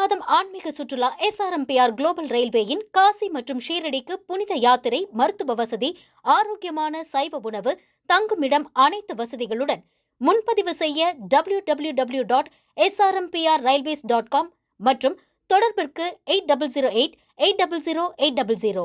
மாதம் ஆன்மீக சுற்றுலா எஸ்ஆர்எம்பிஆர் குளோபல் ரயில்வேயின் காசி மற்றும் ஷீரடிக்கு புனித யாத்திரை, மருத்துவ வசதி, ஆரோக்கியமான சைவ உணவு, தங்குமிடம் அனைத்து வசதிகளுடன் முன்பதிவு செய்ய www.srmprrailways.com மற்றும் தொடர்பிற்கு 8008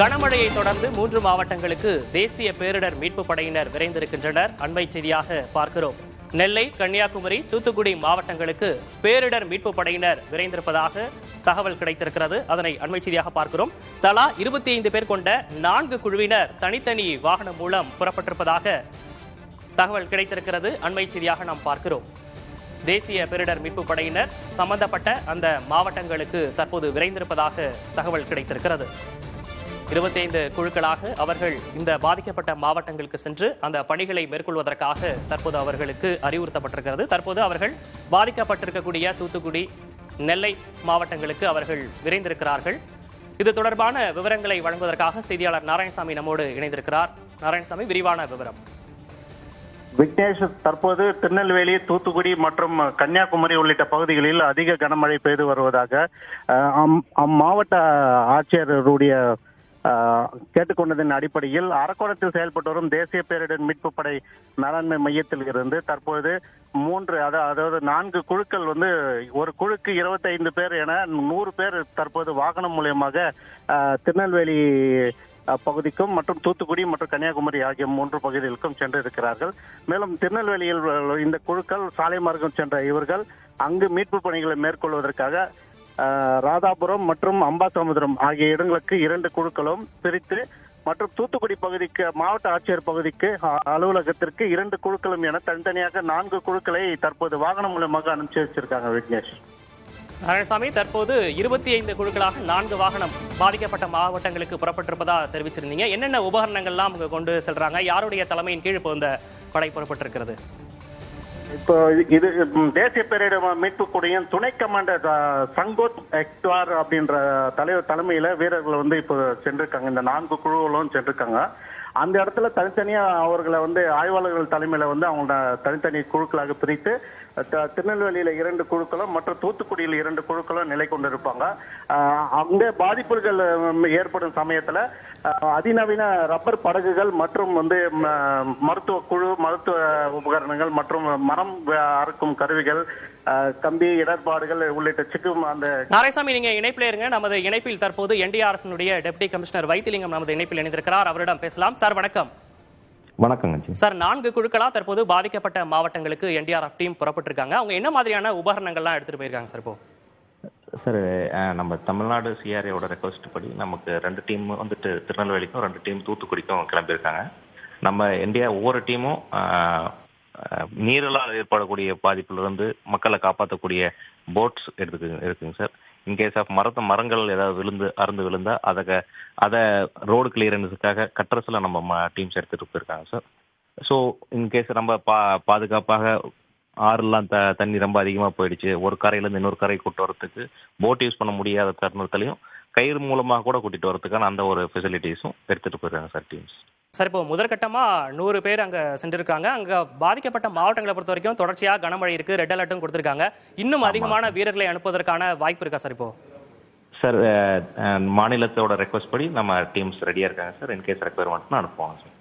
கனமழையை தொடர்ந்து 3 மாவட்டங்களுக்கு தேசிய பேரிடர் மீட்பு படையினர் விரைந்திருக்கின்றனர். அண்மை செய்தியாக பார்க்கிறோம். நெல்லை, கன்னியாகுமரி, தூத்துக்குடி மாவட்டங்களுக்கு பேரிடர் மீட்பு படையினர் விரைந்திருப்பதாக தகவல் கிடைத்திருக்கிறது. அதனை அண்மை செய்தியாக பார்க்கிறோம். தலா 25 பேர் கொண்ட 4 குழுவினர் தனித்தனி வாகனம் மூலம் புறப்பட்டிருப்பதாக தகவல் கிடைத்திருக்கிறது. அண்மை செய்தியாக நாம் பார்க்கிறோம். தேசிய பேரிடர் மீட்பு படையினர் சம்பந்தப்பட்ட அந்த மாவட்டங்களுக்கு தற்போது விரைந்திருப்பதாக தகவல் கிடைத்திருக்கிறது. 25 குழுக்களாக அவர்கள் இந்த பாதிக்கப்பட்ட மாவட்டங்களுக்கு சென்று அந்த பணிகளை மேற்கொள்வதற்காக தற்போது அவர்களுக்கு அறிவுறுத்தப்பட்டிருக்கிறது. தற்போது அவர்கள் பாதிக்கப்பட்டிருக்கக்கூடிய தூத்துக்குடி, நெல்லை மாவட்டங்களுக்கு அவர்கள் விரைந்திருக்கிறார்கள். இது தொடர்பான விவரங்களை வழங்குவதற்காக செய்தியாளர் நாராயணசாமி நம்மோடு இணைந்திருக்கிறார். நாராயணசாமி, விரிவான விவரம். விக்னேஷ், தற்போது திருநெல்வேலி, தூத்துக்குடி மற்றும் கன்னியாகுமரி உள்ளிட்ட பகுதிகளில் அதிக கனமழை பெய்து வருவதாக அம்மாவட்ட ஆட்சியருடைய கேட்டுக்கொண்டதன் அடிப்படையில் அரக்கோணத்தில் செயல்பட்டு வரும் தேசிய பேரிடர் மீட்பு படை மேலாண்மை மையத்தில் இருந்து தற்போது 4 குழுக்கள் ஒரு குழுக்கு 25 பேர் என 100 பேர் தற்போது வாகனம் மூலியமாக திருநெல்வேலி பகுதிக்கும் மற்றும் தூத்துக்குடி மற்றும் கன்னியாகுமரி ஆகிய 3 பகுதிகளுக்கும் சென்றிருக்கிறார்கள். மேலும் திருநெல்வேலியில் இந்த குழுக்கள் சாலை மார்க்கம் சென்ற இவர்கள் அங்கு மீட்பு பணிகளை மேற்கொள்வதற்காக ராதாபுரம் மற்றும் அம்பாசமுத்திரம் ஆகிய இடங்களுக்கு 2 குழுக்களும் பிரித்து மற்றும் தூத்துக்குடி பகுதிக்கு மாவட்ட ஆட்சியர் பகுதிக்கு அலுவலகத்திற்கு 2 குழுக்களும் என தனித்தனியாக 4 குழுக்களை தற்போது வாகனம் மூலமாக அனுப்பிச்சு வச்சிருக்காங்க. விக்னேஷ், நாராயணசாமி, தற்போது 25 குழுக்களாக 4 வாகனம் பாதிக்கப்பட்ட மாவட்டங்களுக்கு புறப்பட்டிருப்பதா தெரிவிச்சிருந்தீங்க. என்னென்ன உபகரணங்கள்லாம் அவங்க கொண்டு செல்றாங்க? யாருடைய தலைமையின் கீழ் இப்போ இந்த படை புறப்பட்டிருக்கிறது? இப்போ இது தேசிய பேரிடர் மீட்பு குடியின் துணை கமாண்டர் சங்கோத் எக்வார் அப்படின்ற தலைமையில வீரர்கள் இப்போ சென்றிருக்காங்க. இந்த 4 குழுக்களும் சென்றிருக்காங்க. அந்த இடத்துல தனித்தனியா அவர்களை ஆய்வாளர்கள் தலைமையில அவங்களோட தனித்தனி குழுக்களாக பிரித்து திருநெல்வேலியில 2 குழுக்களும் மற்றும் தூத்துக்குடியில் 2 குழுக்களும் நிலை கொண்டிருப்பாங்க. அங்கே பாதிப்புகள் ஏற்படும் சமயத்துல அதிநவீன ரப்பர் படகுகள் மற்றும் மருத்துவ குழு, மருத்துவ உபகரணங்கள் மற்றும் மரம் அறுக்கும் கருவிகள், கம்பி இடர்பாடுகள் உள்ளிட்ட சிக்கும் அந்த. நாராயணசாமி, நீங்க இணைப்பில் இருங்க. நமது இணைப்பில் தற்போது NDRF டெப்டி கமிஷனர் வைத்திலிங்கம் நமது இணைப்பில் இணைந்திருக்கிறார். அவரிடம் பேசலாம். சார், வணக்கம். வணக்கங்க சார். 4 குழுக்களா தற்போது பாதிக்கப்பட்ட மாவட்டங்களுக்கு NDRF டீம் புறப்பட்டிருக்காங்க. அவங்க என்ன மாதிரியான உபகரணங்கள்லாம் எடுத்துட்டு போயிருக்காங்க சார்? இப்போ சார், நம்ம தமிழ்நாடு CRAவோட ரெக்வஸ்ட் படி நமக்கு 2 டீம் திருநெல்வேலிக்கும் 2 டீம் தூத்துக்குடிக்கும் கிளம்பியிருக்காங்க. நம்ம ஒவ்வொரு டீமும் நீரால் ஏற்படக்கூடிய பாதிப்பிலிருந்து மக்களை காப்பாற்றக்கூடிய போட்ஸ் இருக்குங்க சார். இன்கேஸ் ஆஃப் மரங்கள் ஏதாவது அறுந்து விழுந்தா அதை ரோடு கிளியரன்ஸுக்காக கட்டரஸில் நம்ம டீம்ஸ் எடுத்துகிட்டு போயிருக்காங்க சார். ஸோ இன்கேஸ் நம்ம பாதுகாப்பாக ஆறுலாம் தண்ணி ரொம்ப அதிகமாக போயிடுச்சு, ஒரு கரையிலேருந்து இன்னொரு கரை கூட்டு வரத்துக்கு போட் யூஸ் பண்ண முடியாத தருணத்துலையும் கயிறு மூலமாக கூட கூட்டிகிட்டு வரதுக்கான அந்த ஒரு ஃபெசிலிட்டிஸும் எடுத்துகிட்டு போயிருக்காங்க சார் டீம்ஸ். சார், இப்போ முதற்கட்டமா 100 பேர் அங்க சென்றிருக்காங்க. அங்க பாதிக்கப்பட்ட மாவட்டங்களை பொறுத்த வரைக்கும் தொடர்ச்சியாக கனமழை இருக்கு, ரெட் அலர்ட்டும் கொடுத்திருக்காங்க. இன்னும் அதிகமான வீரர்களை அனுப்புவதற்கான வாய்ப்பு இருக்கா சார்? இப்போ சார், மாநிலத்தோட ரெக்வஸ்ட் படி நம்ம டீம்ஸ் ரெடியா இருக்காங்க சார். இன்கேஸ் ரெக்வயர்மெண்ட்னா அனுப்புவாங்க சார்.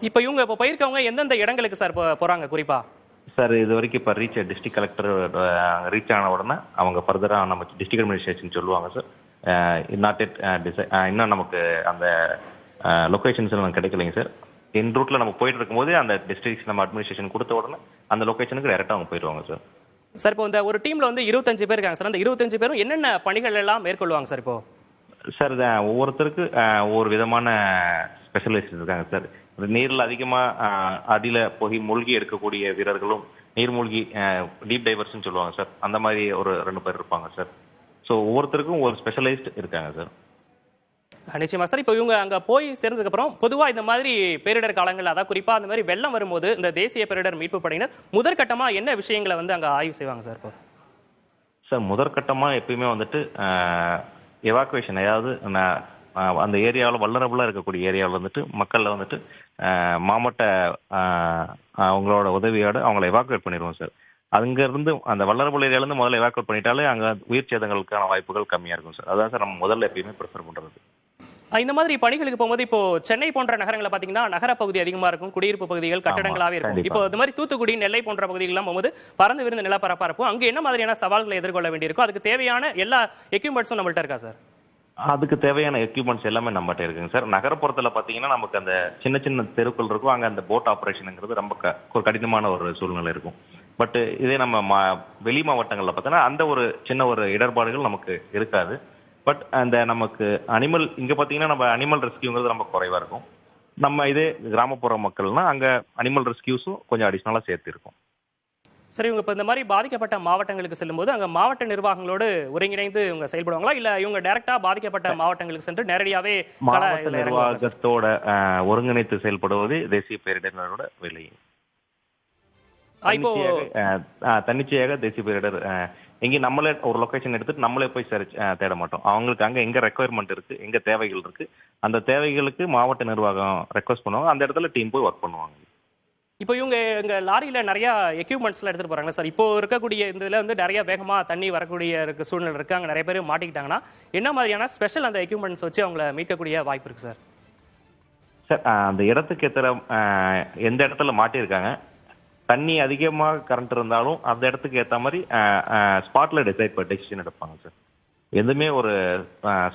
இப்போ இவங்க போயிருக்கவங்க எந்தெந்த இடங்களுக்கு சார் போறாங்க குறிப்பா? சார், இது வரைக்கும் இப்போ டிஸ்ட்ரிக்ட் கலெக்டர் ரீச் ஆன உடனே அவங்க ஃபர்தராக நம்ம டிஸ்ட்ரிக்ட் அட்மினிஸ்ட்ரேஷன் சொல்லுவாங்க சார். இன்னும் நமக்கு அந்த லொக்கேஷன்ஸ் நமக்கு கிடைக்கலைங்க சார். என் ரூட்ல நம்ம போயிட்டு இருக்கும்போது அந்த டிஸ்ட்ரிக்ட் நம்ம அட்மினிஸ்ட்ரேஷன் கொடுத்த உடனே அந்த லொக்கேஷனுக்கு டைரக்டாக அவங்க போயிடுவாங்க சார். சார், இப்போ இந்த ஒரு டீம்ல 25 பேர் இருக்காங்க சார். அந்த 25 பேரும் என்னென்ன பணிகள் எல்லாம் மேற்கொள்வாங்க சார்? இப்போ சார், ஒவ்வொருத்தருக்கு ஒவ்வொரு விதமான ஸ்பெஷலிஸ்ட் இருக்காங்க சார். நீரில் அதிகமாக அடியில் போய் மூழ்கி எடுக்கக்கூடிய வீரர்களும், நீர்மூழ்கி டீப் டைவர்ஸ்ன்னு சொல்லுவாங்க சார். அந்த மாதிரி ஒரு 2 பேர் இருப்பாங்க சார். ஸோ ஒவ்வொருத்தருக்கும் ஒரு ஸ்பெஷலைஸ்ட் இருக்காங்க சார். நிச்சயமா சார். இப்போ இவங்க அங்க போய் சேர்ந்ததுக்கு அப்புறம் பொதுவா இந்த மாதிரி பேரிடர் காலங்கள், அதாவது குறிப்பா அந்த மாதிரி வெள்ளம் வரும்போது இந்த தேசிய பேரிடர் மீட்பு படையினர் முதற்கட்டமா என்ன விஷயங்களை அங்க ஆய்வு செய்வாங்க சார்? இப்போ சார், முதற்கட்டமா எப்பயுமே எவாக்குவேஷன், அதாவது அந்த ஏரியாவில் வல்லரபுளாக இருக்கக்கூடிய ஏரியாவில் மக்களை மாவட்ட அவங்களோட உதவியோடு அவங்கள எவாக்குவேட் பண்ணிடுவோம் சார். அங்கேருந்து அந்த வல்லரபுல் ஏரியாலேருந்து முதல்ல எவாக்குவேட் பண்ணிட்டாலே அங்கே உயிர் சேதங்களுக்கான வாய்ப்புகள் கம்மியாக இருக்கும் சார். அதான் சார் நம்ம முதல்ல எப்பயுமே ப்ரிஃபர் பண்ணுறது. இந்த மாதிரி பணிகளுக்கு போகும்போது இப்போ சென்னை போன்ற நகரங்களை பாத்தீங்கன்னா நகர பகுதி அதிகமா இருக்கும், குடியிருப்பு பகுதிகள் கட்டடங்களாவே இருக்கும். இப்போ இந்த மாதிரி தூத்துக்குடி, நெல்லை போன்ற பகுதிகள்லாம் போகும்போது பறந்து விரிந்த நிலப்பரப்பா இருக்கும். அங்க என்ன மாதிரியான சவால்களை எதிர்கொள்ள வேண்டியிருக்கும்? அதுக்கு தேவையான எல்லா எக்யூப்மெண்ட்ஸும் நம்மள்ட்ட இருக்கா சார்? அதுக்கு தேவையான எக்யூப்மெண்ட்ஸ் எல்லாமே நம்மகிட்ட இருக்குங்க சார். நகரப்புறத்தில் பார்த்தீங்கன்னா நமக்கு அந்த சின்ன சின்ன தெருக்கள் இருக்கும், அங்கே அந்த போட் ஆப்ரேஷனுங்கிறது ரொம்ப ஒரு கடினமான ஒரு சூழ்நிலை இருக்கும். பட் இதே நம்ம வெளி மாவட்டங்களில் பார்த்தோன்னா அந்த ஒரு சின்ன ஒரு இடர்பாடுகள் நமக்கு இருக்காது. பட் அந்த நமக்கு அனிமல் இங்கே பார்த்தீங்கன்னா நம்ம அனிமல் ரெஸ்கியூங்கிறது ரொம்ப குறைவாக இருக்கும். நம்ம இதே கிராமப்புற மக்கள்னா அங்கே அனிமல் ரெஸ்கியூஸும் கொஞ்சம் அடிஷ்னலாக சேர்த்து இருக்கும். சரி, இவங்க இப்போ இந்த மாதிரி பாதிக்கப்பட்ட மாவட்டங்களுக்கு செல்லும்போது அங்கே மாவட்ட நிர்வாகங்களோடு ஒருங்கிணைந்து இவங்க செயல்படுவாங்களா, இல்லை இவங்க டைரக்டா பாதிக்கப்பட்ட மாவட்டங்களுக்கு சென்று நேரடியாகவே மாவட்ட நிர்வாகத்தோட ஒருங்கிணைத்து செயல்படுவது தேசிய பேரிடரோட வேலை. தன்னிச்சையாக தேசிய பேரிடர் எங்கேயும் நம்மளே ஒரு லொக்கேஷன் எடுத்துட்டு நம்மளே போய் தேட மாட்டோம். அவங்களுக்கு அங்கே எங்கே ரெக்குயர்மெண்ட் இருக்கு, எங்கே தேவைகள் இருக்கு, அந்த தேவைகளுக்கு மாவட்ட நிர்வாகம் ரெக்வஸ்ட் பண்ணுவாங்க. அந்த இடத்துல டீம் போய் ஒர்க் பண்ணுவாங்க. இப்போ இவங்க எங்க லாரியில நிறைய எக்யூப்மெண்ட்ஸ்லாம் எடுத்துட்டு போறாங்க சார். இப்போ இருக்கக்கூடிய இந்த இதுல வந்து நிறைய வேகமா தண்ணி வரக்கூடிய சூழ்நிலை இருக்கு, அங்கே நிறைய பேர் மாட்டிக்கிட்டாங்கன்னா என்ன மாதிரியான ஸ்பெஷல் அந்த எக்யூப்மெண்ட்ஸ் வச்சு அவங்கள மீட்கக்கூடிய வாய்ப்பு இருக்கு சார்? சார் அந்த இடத்துக்கு எந்த இடத்துல மாட்டியிருக்காங்க, தண்ணி அதிகமாக கரண்ட் இருந்தாலும் அந்த இடத்துக்கு ஏற்ற மாதிரி ஸ்பாட்ல டெசிஷன் எடுப்பாங்க சார். எதுவுமே ஒரு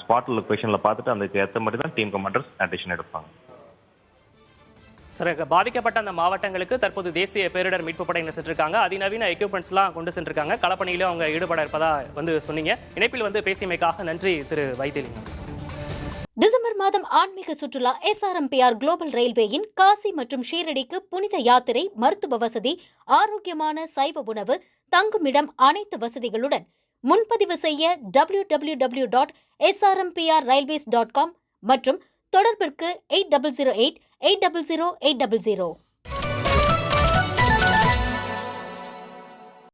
ஸ்பாட் லொகேஷன்ல பார்த்துட்டு அதுக்கு ஏற்ற மாதிரி தான் டீம் கமாண்டர்ஸ் டெசிஷன் எடுப்பாங்க. சார், பாதிக்கப்பட்ட அந்த மாவட்டங்களுக்கு தற்போது தேசிய பேரிடர் மீட்பு படையினர் சென்றிருக்காங்க. அதிநவீன எக்யூப்மெண்ட்ஸ்லாம் கொண்டு சென்றிருக்காங்க. களப்பணியிலும் அவங்க ஈடுபட இருப்பதா சொன்னீங்க. இணைப்பில் பேசியமைக்காக நன்றி திரு வைத்தியலிங்கம். டிசம்பர் மாதம் ஆன்மீக சுற்றுலா SRMPR குளோபல் ரயில்வேயின் காசி மற்றும் ஷீரடிக்கு புனித யாத்திரை, மருத்துவ வசதி, ஆரோக்கியமான சைவ உணவு, தங்குமிடம் அனைத்து வசதிகளுடன் முன்பதிவு செய்ய www.srmprrailways.com மற்றும் தொடர்பிற்கு 8008 800 800.